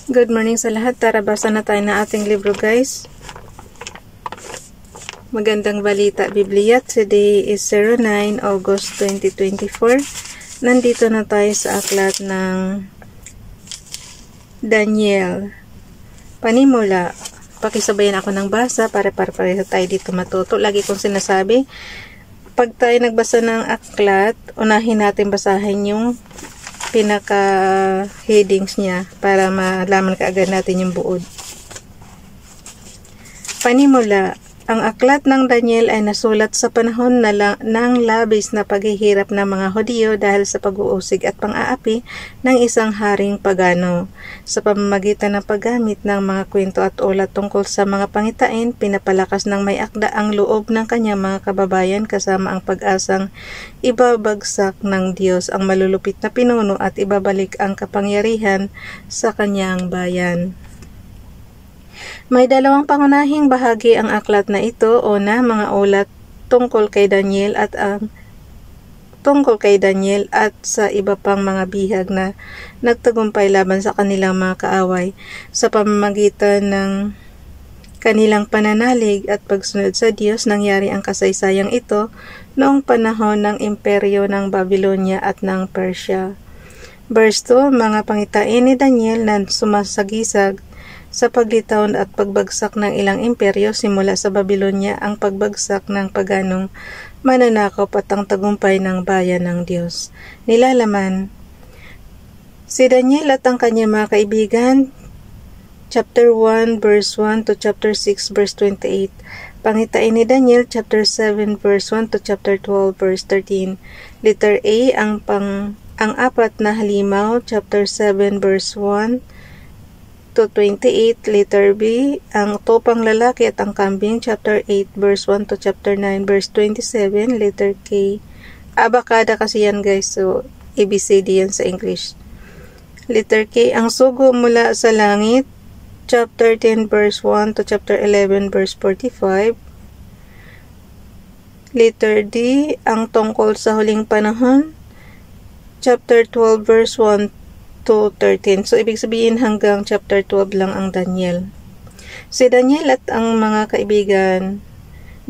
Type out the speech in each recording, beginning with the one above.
Good morning sa lahat. Tara, basa na tayo na ating libro, guys. Magandang balita, Biblia. Today is 09 August 2024. Nandito na tayo sa aklat ng Daniel. Panimula. Pakisabayan ako ng basa para pareho tayo dito matuto. Lagi kong sinasabi, pag tayo nagbasa ng aklat, unahin natin basahin yung pinaka-headings niya para malaman kaagad natin yung buod. Panimula. Ang aklat ng Daniel ay nasulat sa panahon ng labis na paghihirap ng mga Hudyo dahil sa pag-uusig at pang-aapi ng isang haring pagano. Sa pamamagitan ng paggamit ng mga kwento at ulat tungkol sa mga pangitain, pinapalakas ng may akda ang loob ng kanyang mga kababayan kasama ang pag-asang ibabagsak ng Diyos ang malulupit na pinuno at ibabalik ang kapangyarihan sa kanyang bayan. May dalawang pangunahing bahagi ang aklat na ito. Una, mga ulat tungkol kay Daniel at sa iba pang mga bihag na nagtagumpay laban sa kanilang mga kaaway sa pamamagitan ng kanilang pananalig at pagsunod sa Diyos. Nangyari ang kasaysayang ito noong panahon ng imperyo ng Babylonia at ng Persia. Verse 2, mga pangitain ni Daniel na sumasagisag sa paglitaw at pagbagsak ng ilang imperyo simula sa Babylonia, ang pagbagsak ng paganong mananakop at ang tagumpay ng bayan ng Diyos. Nilalaman, si Daniel at ang kanyang mga kaibigan, chapter 1 verse 1 to chapter 6 verse 28. Pangitain ni Daniel, chapter 7 verse 1 to chapter 12 verse 13. Letter A, ang apat na halimaw, chapter 7 verse 1 to 28. Letter B, ang topang lalaki at ang kambing, chapter 8 verse 1 to chapter 9 verse 27. Letter K, abakada kasi yan, guys, so ABCD yan sa English. Letter K, ang sugo mula sa langit, chapter 10 verse 1 to chapter 11 verse 45. Letter D, ang tungkol sa huling panahon, chapter 12 verse 1 to 13. So, ibig sabihin hanggang chapter 12 lang ang Daniel. Si Daniel at ang mga kaibigan.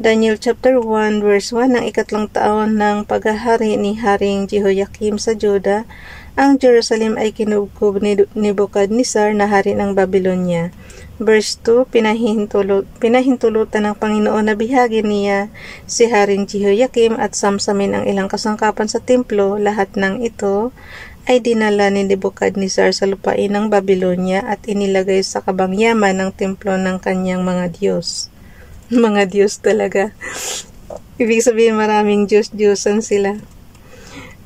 Daniel chapter 1 verse 1, ng ikatlong taon ng paghahari ni Haring Jehoiakim sa Juda, ang Jerusalem ay kinubkob ni Nebuchadnezzar na hari ng Babylonia. Verse 2, pinahintulutan ng Panginoon na bihagin niya si Haring Jehoiakim at samsamin ang ilang kasangkapan sa templo. Lahat ng ito ay dinala ni Nebuchadnezzar sa lupain ng Babylonia at inilagay sa kabangyaman ng templo ng kanyang mga Diyos. Mga Diyos talaga. Ibig sabihin maraming Diyos-Diyosan sila.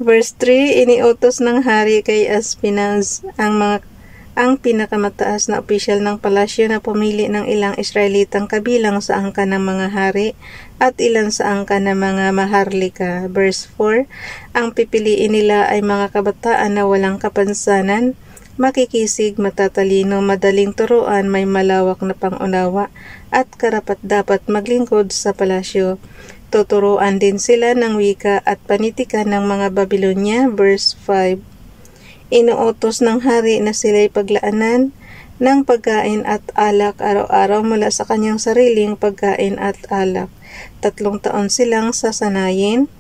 Verse 3, iniutos ng hari kay Aspenaz ang pinakamataas na opisyal ng palasyo na pumili ng ilang Israelitang kabilang sa angkan ng mga hari at ilan sa angkan ng mga maharlika. Verse 4, ang pipiliin nila ay mga kabataan na walang kapansanan, makikisig, matatalino, madaling turuan, may malawak na pangunawa at karapat-dapat maglingkod sa palasyo. Tuturuan din sila ng wika at panitikan ng mga Babylonia. Verse 5, inuutos ng hari na sila'y paglaanan ng pagkain at alak araw-araw mula sa kanyang sariling pagkain at alak. 3 taon silang sasanayin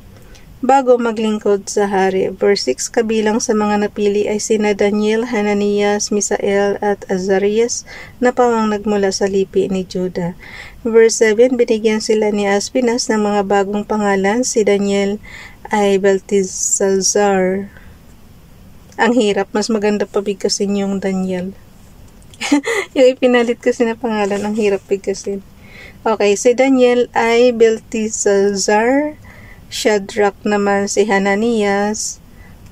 bago maglingkod sa hari. Verse 6, kabilang sa mga napili ay sina Daniel, Hananias, Misael at Azarias na pawang nagmula sa lipi ni Juda. Verse 7, binigyan sila ni Aspenaz ng mga bagong pangalan. Si Daniel ay Belteshazzar. Ang hirap, mas maganda pa bigkasin yung Daniel. Yung ipinalit kasi na pangalan, ang hirap bigkasin. Okay, si Daniel ay Belteshazzar, Shadrach naman si Hananias,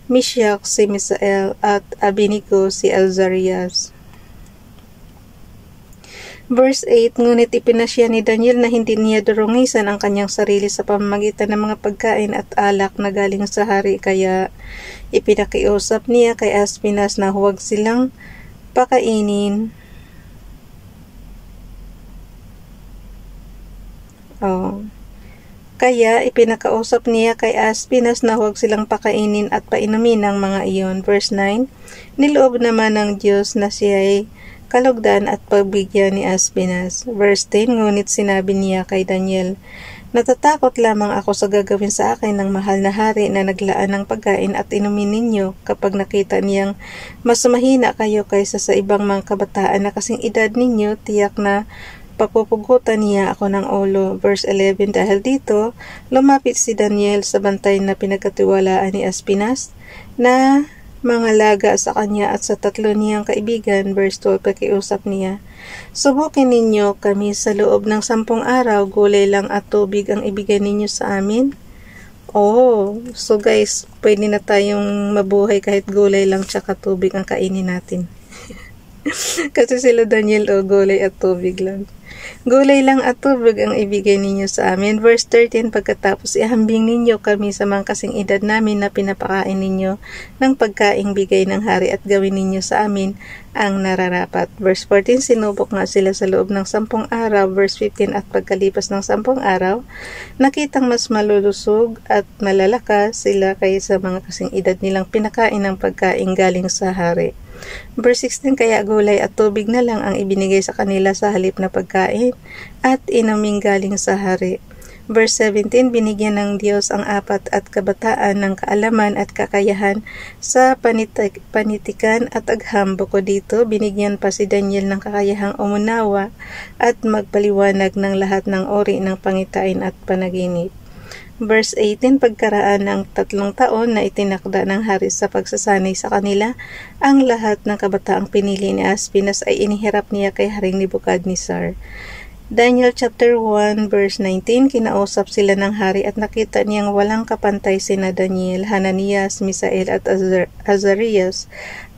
Meshach si Misael, at Abednego si Azarias. Verse 8, ngunit ipinasya ni Daniel na hindi niya durungisan ang kanyang sarili sa pamamagitan ng mga pagkain at alak na galing sa hari, kaya ipinakiusap niya kay Aspenaz na huwag silang pakainin. Kaya ipinakausap niya kay Aspinas na huwag silang pakainin at painumin ng mga iyon. Verse 9, niloob naman ng Diyos na siya'y kalugdan at pagbigyan ni Aspinas. Verse 10, ngunit sinabi niya kay Daniel, natatakot lamang ako sa gagawin sa akin ng mahal na hari na naglaan ng pagkain at inumin ninyo kapag nakita niyang mas mahina kayo kaysa sa ibang mga kabataan na kasing edad ninyo, tiyak na papupugutan niya ako ng ulo. Verse 11, dahil dito, lumapit si Daniel sa bantay na pinagkatiwalaan ni Aspinas na mga laga sa kanya at sa tatlo niyang kaibigan. Verse 12, pakiusap niya, subukin ninyo kami sa loob ng 10 araw, gulay lang at tubig ang ibigay ninyo sa amin. Oh, so guys, pwede na tayong mabuhay kahit gulay lang tsaka tubig ang kainin natin. Kasi sila Daniel, gulay at tubig lang. Gulay lang at tubig ang ibigay ninyo sa amin. Verse 13, pagkatapos ihambing ninyo kami sa mga kasing edad namin na pinapakain ninyo ng pagkaing bigay ng hari at gawin ninyo sa amin ang nararapat. Verse 14, sinubok nga sila sa loob ng 10 araw. Verse 15, at pagkalipas ng 10 araw, nakitang mas malulusog at malalakas sila kaysa mga kasing edad nilang pinakain ng pagkain galing sa hari. Verse 16, kaya gulay at tubig na lang ang ibinigay sa kanila sa halip na pagkain at inuming galing sa hari. Verse 17, binigyan ng Diyos ang 4 at kabataan ng kaalaman at kakayahan sa panitikan at agham. Bukod dito, binigyan pa si Daniel ng kakayahang umunawa at magpaliwanag ng lahat ng uri ng pangitain at panaginip. Verse 18, pagkaraan ng 3 taon na itinakda ng hari sa pagsasanay sa kanila, ang lahat ng kabataang pinili ni Aspinas ay inihirap niya kay Haring Nebukadnezar. Daniel chapter 1 verse 19, kinausap sila ng hari at nakita niyang walang kapantay sina Daniel, Hananias, Misael at Azarias,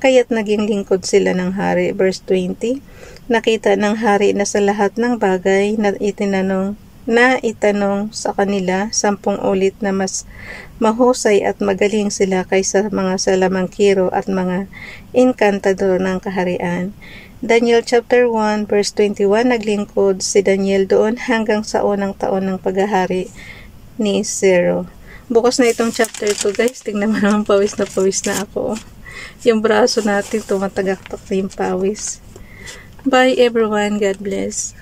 kaya't naging lingkod sila ng hari. Verse 20, nakita ng hari na sa lahat ng bagay na itanong sa kanila 10 ulit na mas mahusay at magaling sila kaysa mga salamangkiro at mga inkantador ng kaharian. Daniel chapter 1 verse 21, naglingkod si Daniel doon hanggang sa unang taon ng paghahari ni Zero. Bukas na itong chapter 2 guys, tingnan mo naman, pawis na ako. Yung braso natin tumatagaktak na yung pawis. Bye everyone, God bless.